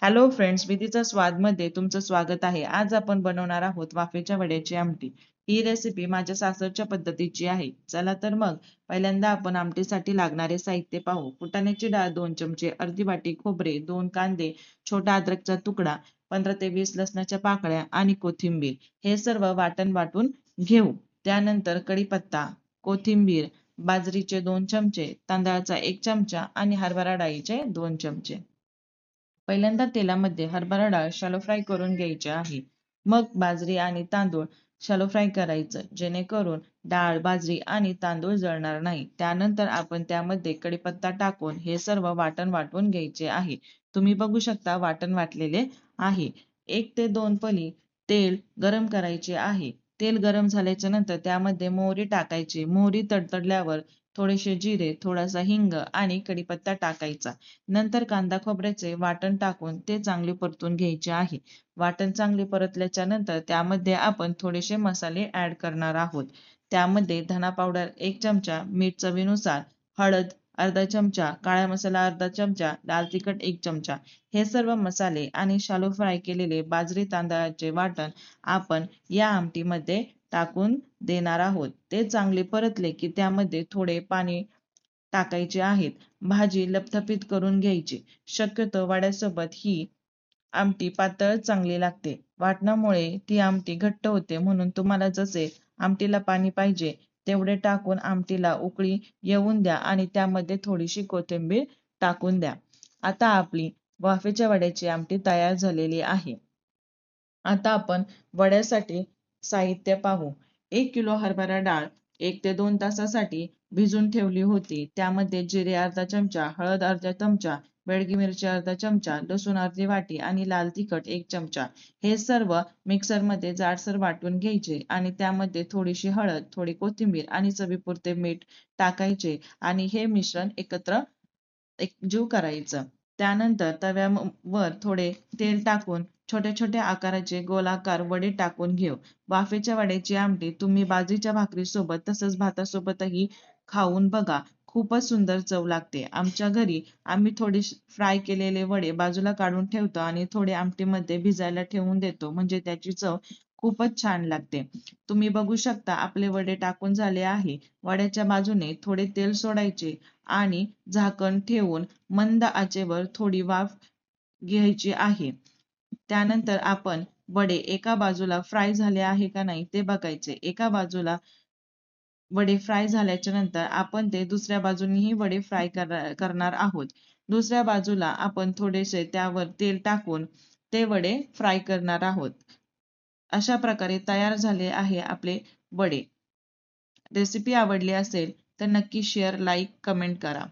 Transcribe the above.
Hello friends, विधीचा स्वादमध्ये तुमचं स्वागत आहे. आज आपण बनवणार आहोत वाफेच्या वड्याची आमटी. ही रेसिपी माझ्या सासरच्या पद्धतीची आहे. चला तर मग पहिल्यांदा आपण आमटीसाठी लागणारे साहित्य पाहू. फुटाण्याची डाळ 2 चमचे, अर्धी वाटी खोबरे, 2 कांदे, छोटा अद्रकचा तुकडा, 15 ते 20 लसणाच्या पाकळ्या आणि कोथिंबीर. हे सर्व वाटून घेऊ. त्यानंतर कढीपत्ता, कोथिंबीर, बाजरीचे 2 चमचे, तांदळाचा 1 चमचा आणि हरभरा डाळीचे 2 चमचे. पहिल्यांदा तेलामध्ये हरभरा डाळ शॅलो फ्राय करून घ्यायची आहे. मग बाजरी आणि तांदूळ शॅलो फ्राय करायचं, जेणेकरून डाळ, बाजरी आणि तांदूळ जळणार नाही. त्यानंतर आपण त्यामध्ये कढीपत्ता टाकून हे सर्व वाटून घ्यायचे आहे. तुम्ही बघू शकता वाटण वाटलेले आहे. 1 ते 2 पळी तेल गरम करायचे आहे. तेल गरम झाल्याच्या नंतर त्यामध्ये मोहरी टाकायची. मोहरी तडतडल्यावर थोडेसे जिरे, थोडासा हिंग आणि कढीपत्ता टाकायचा. नंतर कांदा खोबऱ्याचे वाटण टाकून ते चांगले परतून घ्यायचे आहे. वाटण चांगले परतल्याच्या नंतर त्यामध्ये आपण थोडेसे मसाले ऍड करणार आहोत. त्यामध्ये धना पावडर 1 चमचा, मीठ चवीनुसार, हळद अर्धा चमचा, काळा मसाला अर्धा चमचा, लाल तिखट 1 चमचा. हे सर्व मसाले आणि शालो फ्राय केलेले बाजरी तांदळाचे वाटण आपण या आमटीमध्ये टाकून देणार आहोत. ते चांगले परतले की त्यामध्ये थोडे पाणी टाकायचे आहेत. भाजी लपथपीत करून घ्यायची. शक्यतो वड्यासोबत ही आमटी पातळ चांगली लागते. वाटणामुळे ती आमटी घट्ट होते, म्हणून तुम्हाला जसे आमटीला पाणी पाहिजे तेवढे टाकून आमटीला उकळी येऊन द्या आणि त्यामध्ये थोडीशी कोथिंबीर टाकून द्या. आता आपली वाफेच्या वड्याची आमटी तयार झालेली आहे. आता आपण वड्यासाठी साहित्य पाहू. 1 किलो हरभरा डाळ 1 ते 2 तासासाठी भिजून ठेवली होती. त्यामध्ये जिरे अर्धा चमचा, हळद अर्धा चमचा, बेडगी मिरची अर्धा चमचा, लसूण अर्धी वाटी आणि लाल तिखट 1 चमचा. हे सर्व मिक्सरमध्ये जाडसर वाटून घ्यायचे आणि त्यामध्ये थोडीशी हळद, थोडी कोथिंबीर आणि चवीपुरते मीठ टाकायचे आणि हे मिश्रण एकत्र एकजीव करायचं. त्यानंतर तव्यावर थोडे तेल टाकून छोट्या छोट्या आकाराचे गोलाकार वडे टाकून घेऊ. वाफेच्या वड्याची आमटी तुम्ही बाजरीच्या भाकरीसोबत तसंच भातासोबतही खाऊन बघा. खूपच सुंदर चव लागते. आमच्या घरी आम्ही थोडे फ्राय केलेले वडे बाजूला काढून ठेवतो आणि थोडे आमटीमध्ये भिजायला ठेवून देतो, म्हणजे त्याची चव खूपच छान लागते. तुम्ही बघू शकता आपले वडे टाकून झाले आहे. वड्याच्या बाजूने थोडे तेल सोडायचे आणि झाकण ठेवून मंद आचेवर थोडी वाफ घ्यायची आहे. त्यानंतर आपण वडे एका बाजूला फ्राय झाले आहे का नाही ते बघायचे. एका बाजूला वडे फ्राय झाल्याच्या नंतर आपण ते दुसऱ्या बाजूनेही वडे फ्राय करणार आहोत. दुसऱ्या बाजूला आपण थोडेसे त्यावर तेल टाकून ते वडे फ्राय करणार आहोत. अशा प्रकारे तयार झाले आहे आपले वडे. रेसिपी आवडली असेल तर नक्की शेअर, लाईक, कमेंट करा.